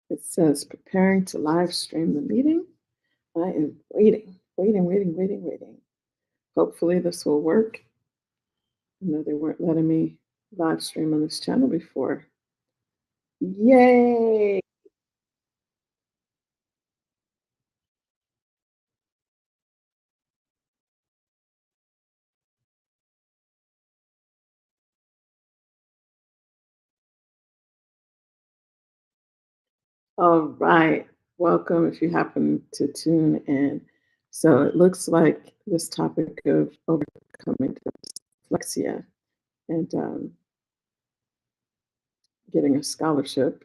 It says preparing to live stream the meeting. I am waiting. Hopefully this will work. I know they weren't letting me live stream on this channel before. Yay! All right. Welcome if you happen to tune in. So it looks like this topic of overcoming dyslexia and getting a scholarship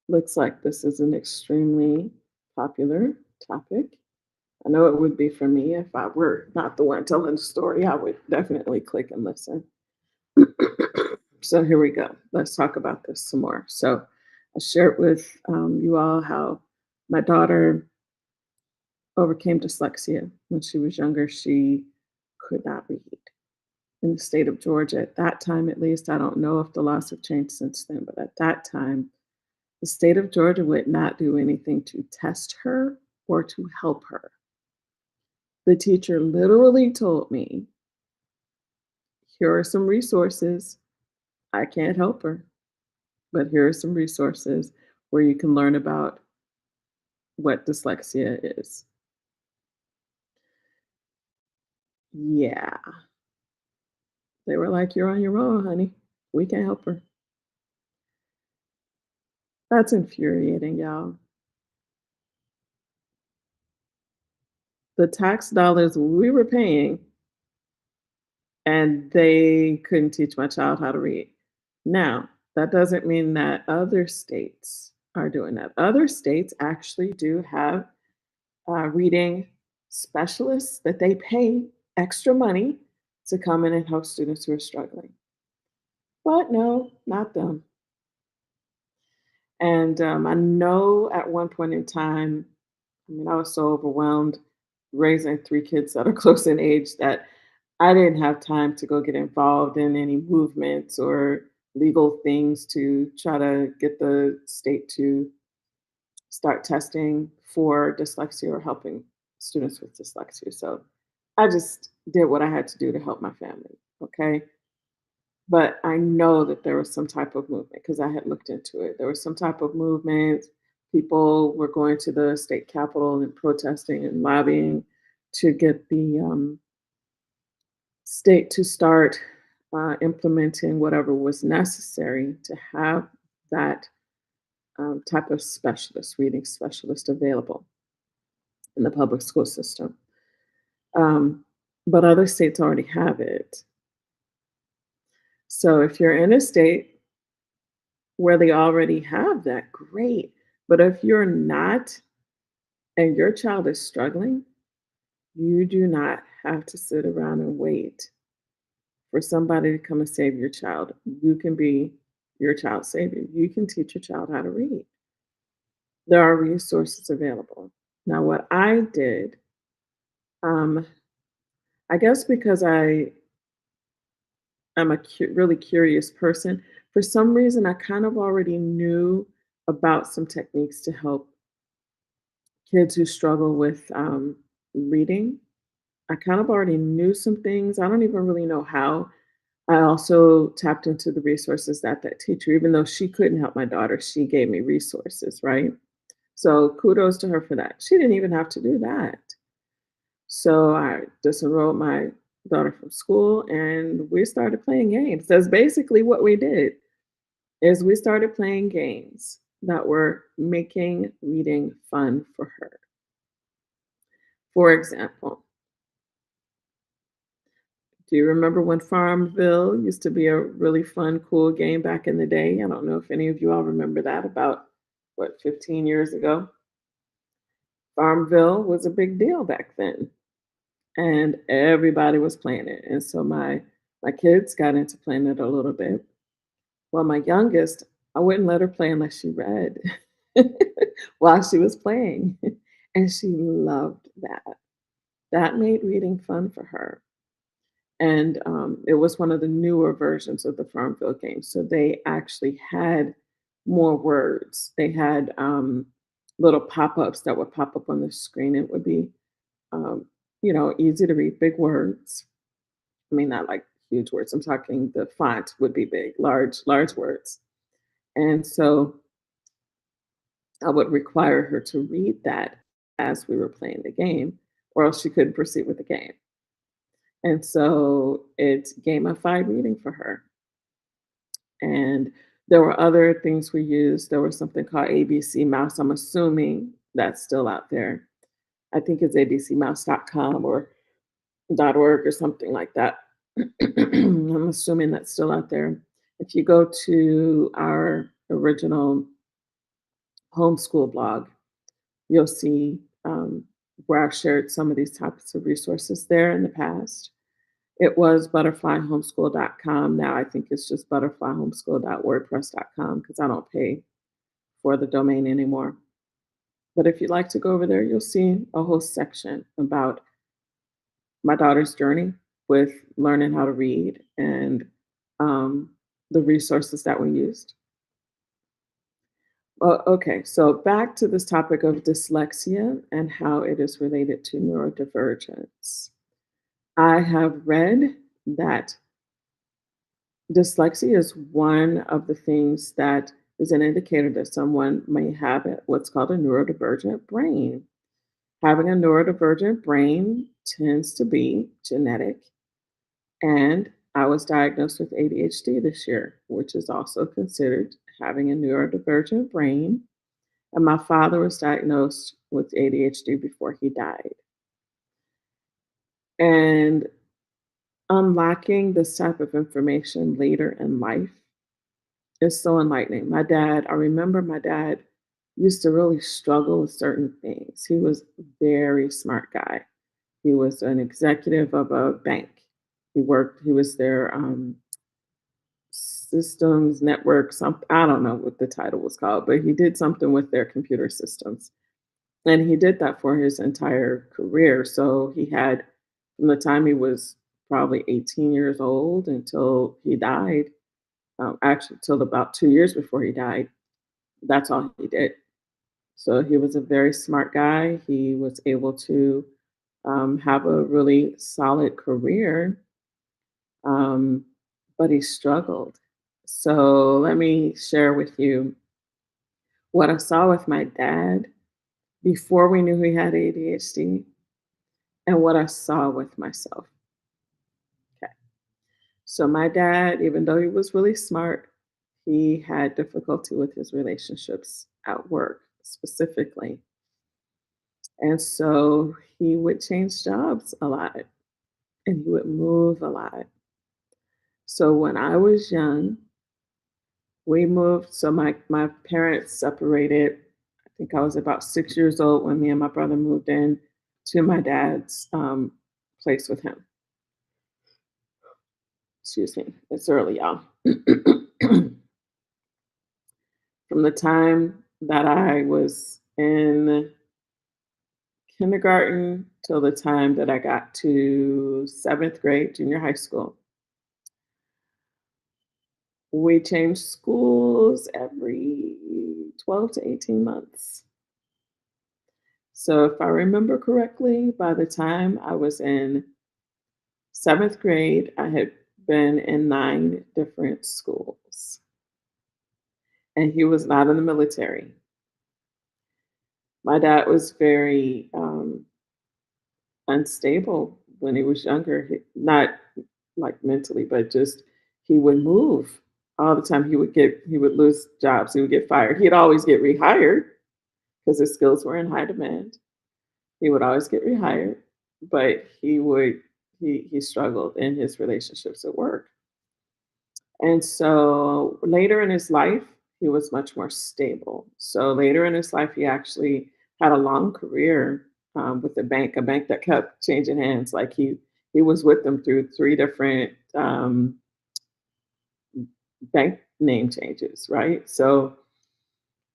looks like this is an extremely popular topic. I know it would be for me if I were not the one telling the story. I would definitely click and listen. So here we go. Let's talk about this some more. So I shared with you all how my daughter overcame dyslexia when she was younger. She could not read in the state of Georgia at that time, at least. I don't know if the laws have changed since then, but at that time, the state of Georgia would not do anything to test her or to help her. The teacher literally told me, here are some resources. I can't help her, but here are some resources where you can learn about what dyslexia is. Yeah. They were like, you're on your own, honey. We can't help her. That's infuriating, y'all. The tax dollars we were paying, and they couldn't teach my child how to read. Now, that doesn't mean that other states are doing that. Other states actually do have reading specialists that they pay extra money to come in and help students who are struggling. But no, not them. And I know at one point in time, I mean, I was so overwhelmed raising three kids that are close in age that I didn't have time to go get involved in any movements or legal things to try to get the state to start testing for dyslexia or helping students with dyslexia. So I just did what I had to do to help my family. Okay. But I know that there was some type of movement because I had looked into it. There was some type of movement. People were going to the state capitol and protesting and lobbying to get the state to start implementing whatever was necessary to have that type of specialist, reading specialist available in the public school system. Um, but other states already have it. So if you're in a state where they already have that, great. But if you're not and your child is struggling, you do not have to sit around and wait for somebody to come and save your child. You can be your child's savior. You can teach your child how to read. There are resources available. Now, what I did, um, I guess because I am a really curious person, for some reason, I kind of already knew about some techniques to help kids who struggle with reading. I kind of already knew some things. I don't even really know how. I also tapped into the resources that that teacher, even though she couldn't help my daughter, she gave me resources, right? So kudos to her for that. She didn't even have to do that. So I disenrolled my daughter from school and we started playing games. That's basically what we did is we started playing games that were making reading fun for her. For example, do you remember when Farmville used to be a really fun, cool game back in the day? I don't know if any of you all remember that about what, 15 years ago. Farmville was a big deal back then, and everybody was playing it. And so my kids got into playing it a little bit. Well, my youngest, I wouldn't let her play unless she read while she was playing, and she loved that. That made reading fun for her. And it was one of the newer versions of the Farmville game. So they actually had more words. They had little pop ups that would pop up on the screen. It would be, um, easy to read, big words. I mean, not like huge words. I'm talking the font would be big, large words. And so I would require her to read that as we were playing the game, or else she couldn't proceed with the game. And so it's gamified reading for her. And there were other things we used. There was something called ABC Mouse. I'm assuming that's still out there. I think it's abcmouse.com or .org or something like that. I'm assuming that's still out there. If you go to our original homeschool blog, you'll see where I've shared some of these types of resources there in the past. It was butterflyhomeschool.com. Now I think it's just butterflyhomeschool.wordpress.com because I don't pay for the domain anymore. But if you'd like to go over there, you'll see a whole section about my daughter's journey with learning how to read and um, the resources that we used. Well, okay, so back to this topic of dyslexia and how it is related to neurodivergence. I have read that dyslexia is one of the things that is an indicator that someone may have what's called a neurodivergent brain. Having a neurodivergent brain tends to be genetic, and I was diagnosed with ADHD this year, which is also considered having a neurodivergent brain. And my father was diagnosed with ADHD before he died. And unlocking this type of information later in life is so enlightening. I remember my dad used to really struggle with certain things. He was a very smart guy. He was an executive of a bank. He was their systems network, some I don't know what the title was called, but he did something with their computer systems. And he did that for his entire career. So he had, from the time he was probably 18 years old until he died, actually, till about 2 years before he died, that's all he did. So he was a very smart guy. He was able to have a really solid career, um, but he struggled. So let me share with you what I saw with my dad before we knew he had ADHD and what I saw with myself. Okay. So my dad, even though he was really smart, he had difficulty with his relationships at work specifically. And so he would change jobs a lot and he would move a lot. So when I was young, we moved. So my parents separated. I think I was about 6 years old when me and my brother moved in to my dad's place with him. Excuse me. It's early, y'all. From the time that I was in kindergarten till the time that I got to seventh grade, junior high school, we changed schools every 12 to 18 months. So, if I remember correctly, by the time I was in seventh grade, I had been in 9 different schools. And he was not in the military. My dad was very unstable when he was younger, not like mentally, but just he would move all the time. He would lose jobs, he would get fired. He'd always get rehired because his skills were in high demand. He would always get rehired, but he struggled in his relationships at work. And so later in his life, he was much more stable. So later in his life, he actually had a long career with a bank that kept changing hands. Like he was with them through 3 different bank name changes, right? So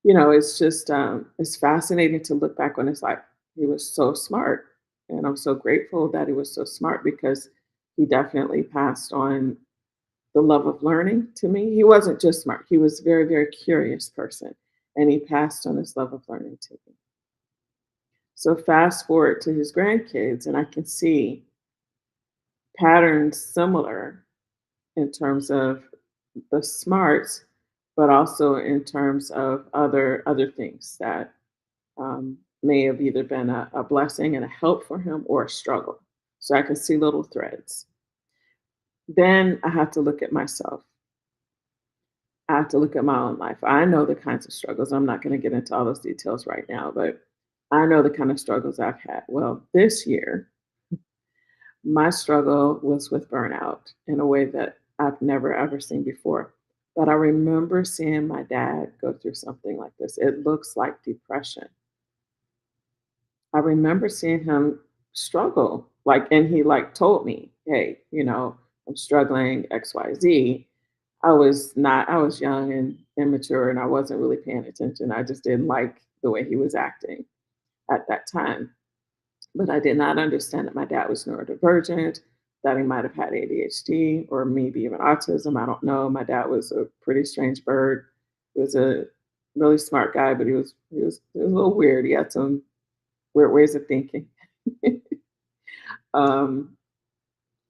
it's just it's fascinating to look back on his life. He was so smart, and I'm so grateful that he was so smart because He definitely passed on the love of learning to me. He wasn't just smart, he was a very, very curious person, and he passed on his love of learning to me. So fast forward to his grandkids, and I can see patterns similar in terms of the smarts, but also in terms of other things that may have either been a blessing and a help for him or a struggle. So I can see little threads. Then I have to look at myself. I have to look at my own life. I know the kinds of struggles. I'm not going to get into all those details right now, but I know the kind of struggles I've had. Well, this year, my struggle was with burnout in a way that I've never ever seen before. But I remember seeing my dad go through something like this. It looks like depression. I remember seeing him struggle, like, and he like told me, "Hey, I'm struggling XYZ." I was young and immature, and I wasn't really paying attention. I just didn't like the way he was acting at that time. But I did not understand that my dad was neurodivergent, that he might have had ADHD or maybe even autism. I don't know. My dad was a pretty strange bird. He was a really smart guy, but he was a little weird. He had some weird ways of thinking. um,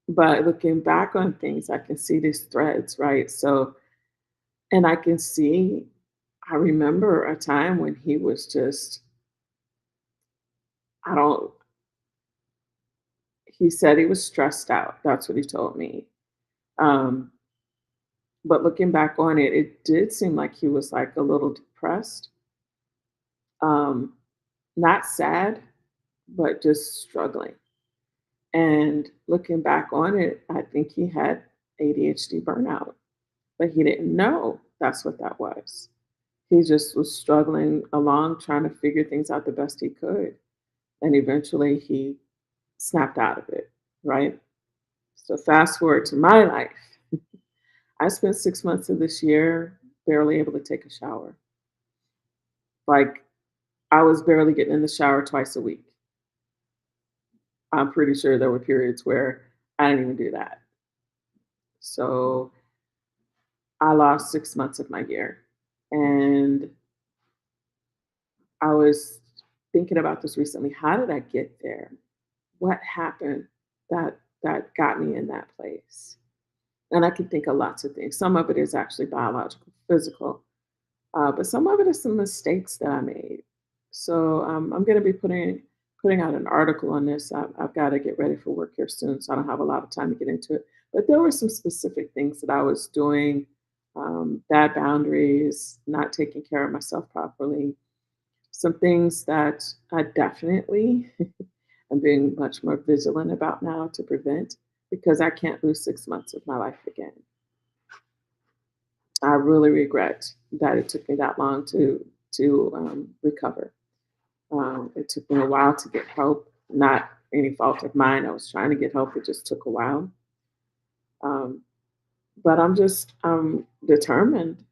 but looking back on things, I can see these threads, right? So, and I can see, I remember a time when he was just, I don't, he said he was stressed out. That's what he told me. Um, but looking back on it, it did seem like he was like a little depressed, um, not sad, but just struggling. And looking back on it, I think he had ADHD burnout, but he didn't know that's what that was. He just was struggling along, trying to figure things out the best he could. And eventually he snapped out of it, right? So fast forward to my life. I spent 6 months of this year barely able to take a shower. Like, I was barely getting in the shower twice a week. I'm pretty sure there were periods where I didn't even do that. So I lost 6 months of my year. And I was thinking about this recently. How did I get there? What happened that got me in that place? And I can think of lots of things. Some of it is actually biological, physical, but some of it is some mistakes that I made. So I'm going to be putting out an article on this. I've got to get ready for work here soon, so I don't have a lot of time to get into it. But there were some specific things that I was doing, bad boundaries, not taking care of myself properly, some things that I definitely am being much more vigilant about now to prevent, because I can't lose 6 months of my life again. I really regret that it took me that long to recover. It took me a while to get help, not any fault of mine. I was trying to get help, it just took a while. Um, but I'm determined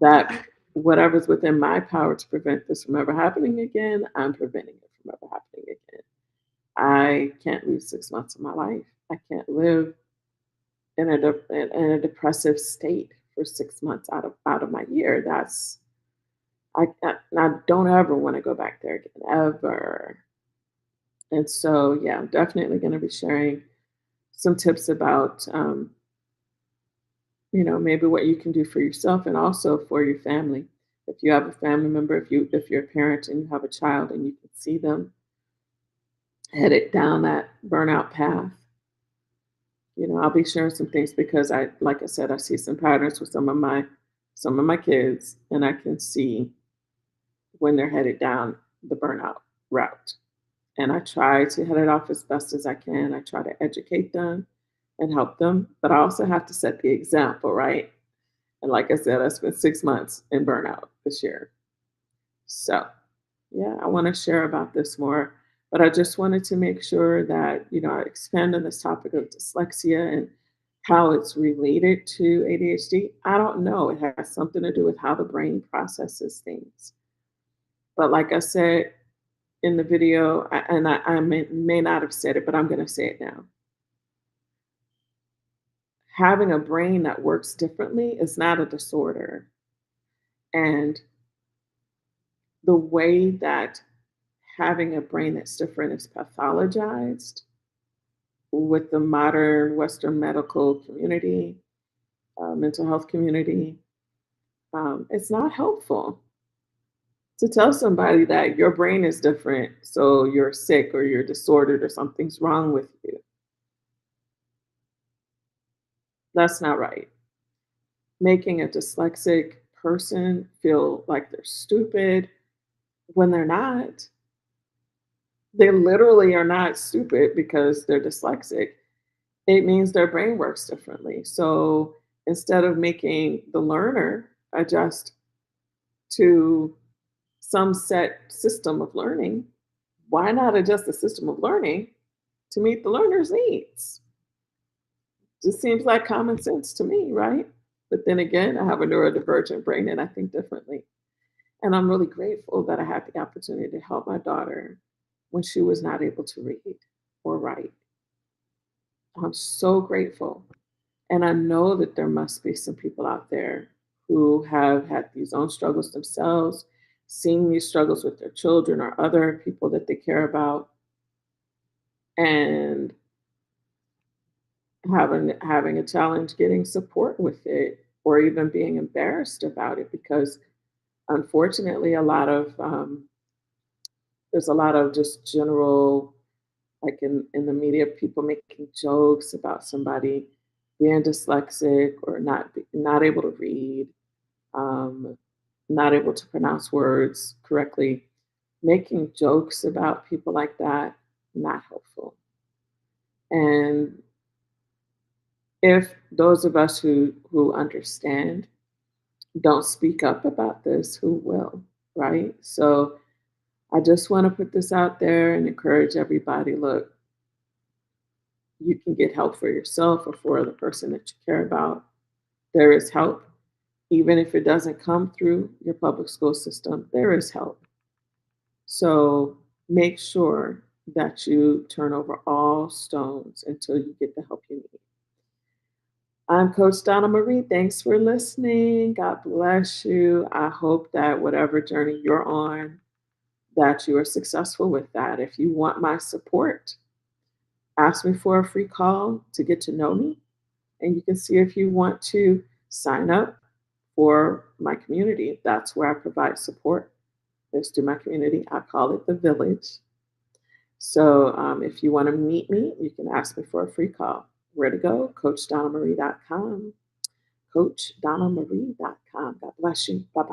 that whatever's within my power to prevent this from ever happening again, I'm preventing it from ever happening again. I can't lose 6 months of my life. I can't live in a depressive state for 6 months out of my year. I don't ever want to go back there again, ever. And so, yeah, I'm definitely going to be sharing some tips about, maybe what you can do for yourself and also for your family. If you have a family member, if you're a parent and you have a child and you can see them headed down that burnout path, I'll be sharing some things because like I said, I see some patterns with some of my kids, and I can see when they're headed down the burnout route. And I try to head it off as best as I can. I try to educate them and help them, but I also have to set the example, right? And like I said, I spent 6 months in burnout this year. So, yeah, I want to share about this more, but I just wanted to make sure that, I expand on this topic of dyslexia and how it's related to ADHD. I don't know. It has something to do with how the brain processes things. But like I said in the video, and I may not have said it, but I'm going to say it now. Having a brain that works differently is not a disorder. And the way that having a brain that's different is pathologized with the modern Western medical community, mental health community, it's not helpful to tell somebody that your brain is different, so you're sick or you're disordered or something's wrong with you. That's not right. Making a dyslexic person feel like they're stupid when they're not. They literally are not stupid because they're dyslexic. It means their brain works differently. So instead of making the learner adjust to some set system of learning, why not adjust the system of learning to meet the learner's needs? Just seems like common sense to me, right? But then again, I have a neurodivergent brain and I think differently. And I'm really grateful that I had the opportunity to help my daughter when she was not able to read or write. I'm so grateful. And I know that there must be some people out there who have had these own struggles themselves, seeing these struggles with their children or other people that they care about, and having a challenge getting support with it, or even being embarrassed about it, because unfortunately, there's a lot of just general, like in the media, people making jokes about somebody being dyslexic or not able to read, um, not able to pronounce words correctly. Making jokes about people like that, not helpful. And if those of us who understand don't speak up about this, who will, right? So I just want to put this out there and encourage everybody. Look, you can get help for yourself or for the person that you care about. There is help. Even if it doesn't come through your public school system, there is help. So make sure that you turn over all stones until you get the help you need. I'm Coach Donna Marie. Thanks for listening. God bless you. I hope that whatever journey you're on, that you are successful with that. If you want my support, ask me for a free call to get to know me, and you can see if you want to sign up for my community. That's where I provide support. Is to my community. I call it the village. So if you want to meet me, you can ask me for a free call. Where to go? CoachDonnaMarie.com. CoachDonnaMarie.com. God bless you. Bye bye.